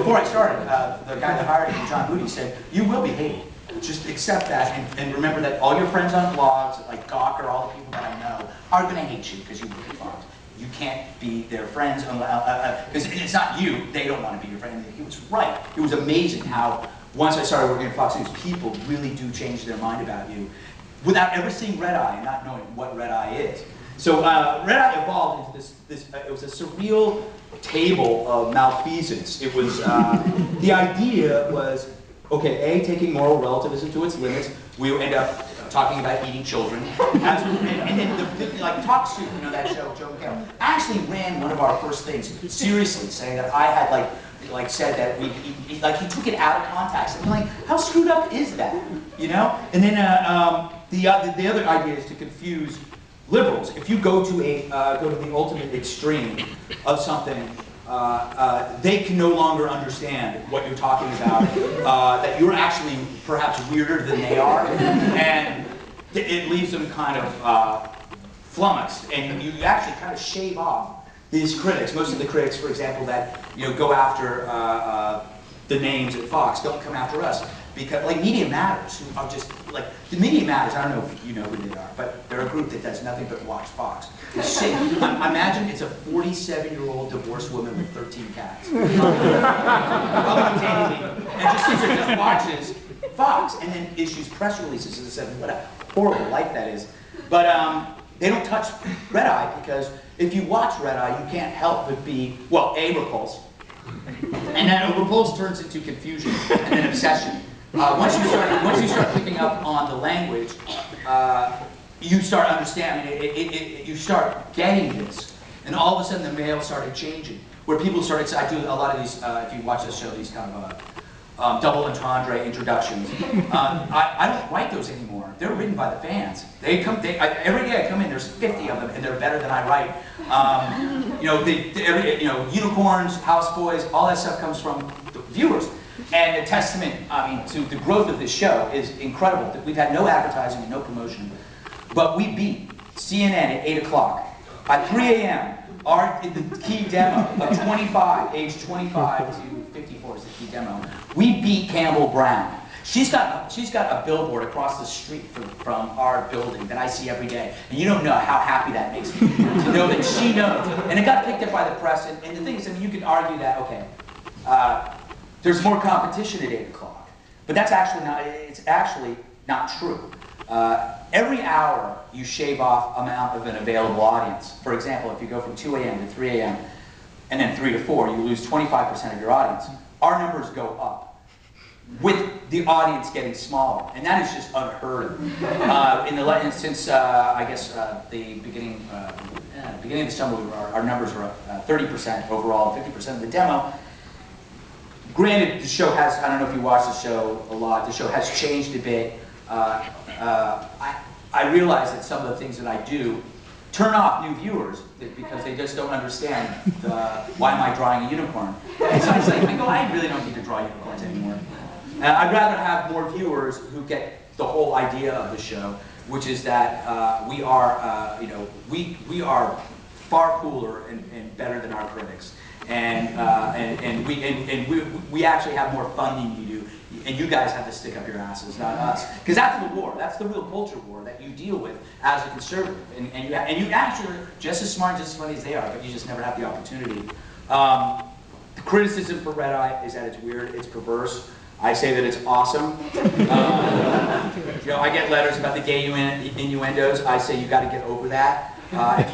before I started, the guy that hired me, John Moody, said, you will be hated. Just accept that and remember that all your friends on blogs, like Gawker, all the people that I know, are going to hate you because you work hard. You can't be their friends because it's not you. They don't want to be your friend. He was right. It was amazing how once I started working at Fox News, people really do change their mind about you without ever seeing Red Eye and not knowing what Red Eye is. So Red Eye evolved into it was a surreal table of malfeasance. It was, the idea was, okay, A, taking moral relativism to its limits. We end up talking about eating children. And then like Talk Soup, you know, that show, Joe McHale, actually ran one of our first things seriously, saying that I had like said that he took it out of context. And like, how screwed up is that? You know? And then the other idea is to confuse liberals. If you go to the ultimate extreme of something, they can no longer understand what you're talking about, that you're actually perhaps weirder than they are, and it leaves them kind of flummoxed, and you actually kind of shave off these critics. Most of the critics, for example, that go after the names at Fox don't come after us. Because, like, Media Matters, who are just, like, the Media Matters, I don't know if you know who they are, but they're a group that does nothing but watch Fox. Imagine it's a 47-year-old divorced woman with 13 cats. And just sits there, just watches Fox, and then issues press releases and says, what a horrible life that is. But they don't touch Red Eye, because if you watch Red Eye, you can't help but be, well, A, repulsed. And then repulse turns into confusion and then obsession. Once you start picking up on the language, you start understanding. You start getting this, and all of a sudden the mail started changing. Where people started, I do a lot of these. If you watch this show, these kind of double entendre introductions. I don't write those anymore. They're written by the fans. They come. Every day I come in, there's 50 of them, and they're better than I write. Unicorns, houseboys, all that stuff comes from the viewers. And a testament, to the growth of this show is incredible. We've had no advertising and no promotion, but we beat CNN at 8 o'clock. At 3 a.m., the key demo of age 25 to 54 is the key demo. We beat Campbell Brown. She's got a billboard across the street from our building that I see every day, and you don't know how happy that makes me to know that she knows. And it got picked up by the press. And the thing is, you could argue that there's more competition at 8 o'clock, but that's actually not. It's actually not true. Every hour you shave off amount of an available audience. For example, if you go from 2 a.m. to 3 a.m. and then 3 to 4, you lose 25% of your audience. Our numbers go up with the audience getting smaller, and that is just unheard of. Since I guess the beginning of the summer, our numbers were up 30% overall, 50% of the demo. Granted, the show has, I don't know if you watch the show a lot, the show has changed a bit. I realize that some of the things that I do turn off new viewers because they just don't understand why am I drawing a unicorn. And so it's like, I really don't need to draw unicorns anymore. I'd rather have more viewers who get the whole idea of the show, which is that we are, we are far cooler and better than our critics. And we actually have more fun than you do, and you guys have to stick up your asses, not us, because that's the war. That's the real culture war that you deal with as a conservative, and you actually are just as smart, just as funny as they are, but you just never have the opportunity. The criticism for Red Eye is that it's weird, it's perverse. I say that it's awesome. I get letters about the gay innuendos. I say you got to get over that. That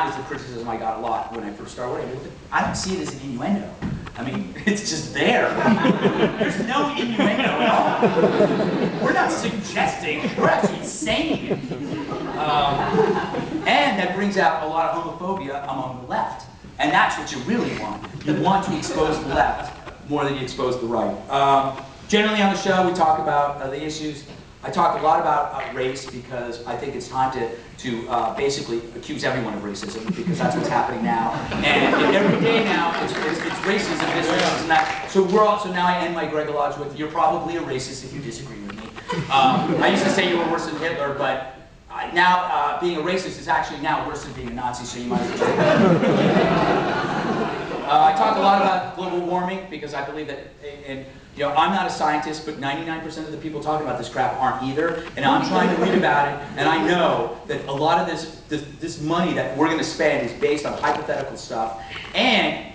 was the criticism I got a lot when I first started working. I don't see it as an innuendo. It's just there. There's no innuendo at all. We're not suggesting, we're actually saying it. And that brings out a lot of homophobia among the left. And that's what you really want. You want to expose the left more than you expose the right. Generally on the show, we talk about the issues. I talk a lot about race because I think it's time to basically accuse everyone of racism, because that's what's happening now. And every day now, it's racism, this, racism, that. So now I end my Gregologs with, you're probably a racist if you disagree with me. I used to say you were worse than Hitler, but now being a racist is actually now worse than being a Nazi, so you might as well. I talk a lot lot about global warming because I believe that, and you know, I'm not a scientist, but 99% of the people talking about this crap aren't either. And I'm trying to read about it, and I know that a lot of this money that we're going to spend is based on hypothetical stuff and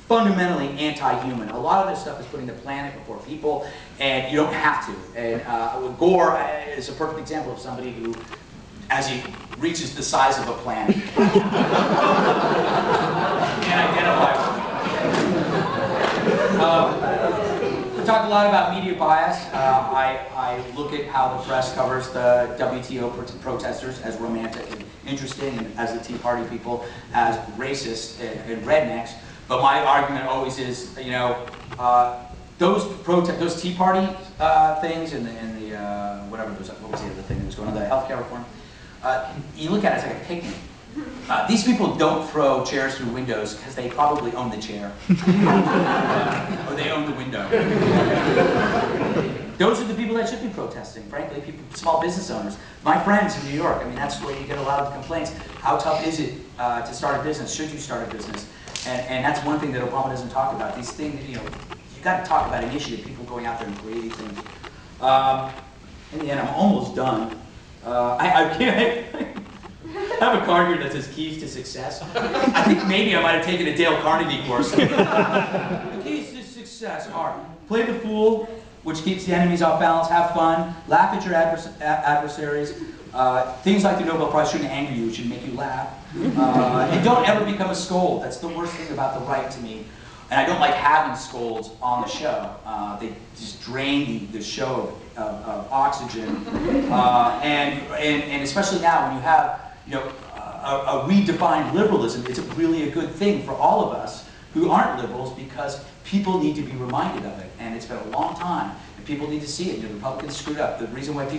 fundamentally anti-human. A lot of this stuff is putting the planet before people, and you don't have to. And Gore is a perfect example of somebody who, as he reaches the size of a planet, can identify with. We talked a lot about media bias. I look at how the press covers the WTO protesters as romantic and interesting, and as the Tea Party people as racist and rednecks. But my argument always is, you know, those Tea Party things and the whatever those, what was the other thing that was going on, the healthcare reform. You look at it, it's like a picnic. These people don't throw chairs through windows because they probably own the chair. Or they own the window. Those are the people that should be protesting, frankly, people, small business owners. My friends in New York, I mean, that's where you get a lot of complaints. How tough is it to start a business? Should you start a business? And that's one thing that Obama doesn't talk about. These things, you know, you got to talk about initiative, people going out there and creating things. In the end, I'm almost done. I have a card here that says Keys to Success. I think maybe I might have taken a Dale Carnegie course. The keys to success are play the fool, which keeps the enemies off balance, have fun, laugh at your adversaries. Things like the Nobel Prize shouldn't anger you, it should make you laugh. And don't ever become a scold. That's the worst thing about the right to me. And I don't like having scolds on the show. They just drain the show of oxygen. And especially now when you have, you know, a redefined liberalism, it's really a good thing for all of us who aren't liberals because people need to be reminded of it. And it's been a long time, and people need to see it. You know, the Republicans screwed up. The reason why the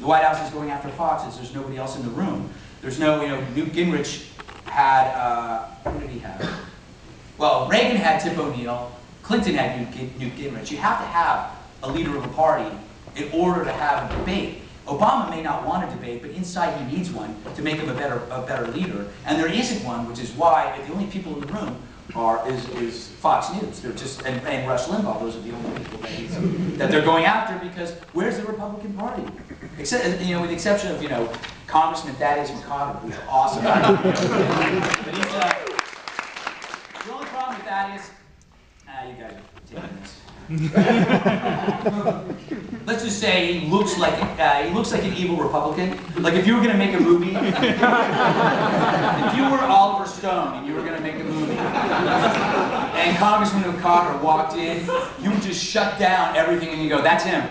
White House is going after Fox is there's nobody else in the room. There's no, you know, Newt Gingrich had, who did he have? Well, Reagan had Tip O'Neill, Clinton had Newt Gingrich. You have to have a leader of a party in order to have a debate. Obama may not want a debate, but inside he needs one to make him a better leader. And there isn't one, which is why the only people in the room is Fox News. They're just and Rush Limbaugh. Those are the only people that they're going after because where's the Republican Party? Except, you know, with the exception of, you know, Congressman Thaddeus McCotter, who's awesome. But he's, the only problem with that is, you guys are taking this. Let's just say he looks like an evil Republican. Like if you were going to make a movie, if you were Oliver Stone and you were going to make a movie, and Congressman McCotter walked in, you would just shut down everything and you go, "That's him."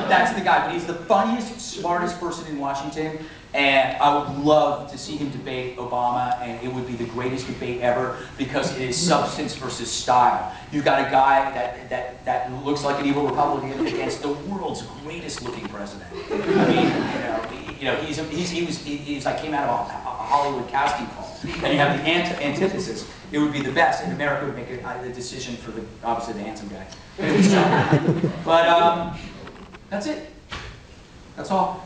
That's the guy. But he's the funniest, smartest person in Washington. And I would love to see him debate Obama, and it would be the greatest debate ever because it is substance versus style. You've got a guy that looks like an evil Republican against the world's greatest looking president. I mean, you know, he's like came out of a Hollywood casting call, and you have the antithesis. It would be the best, and America would make a decision for obviously the handsome guy. But that's it. That's all.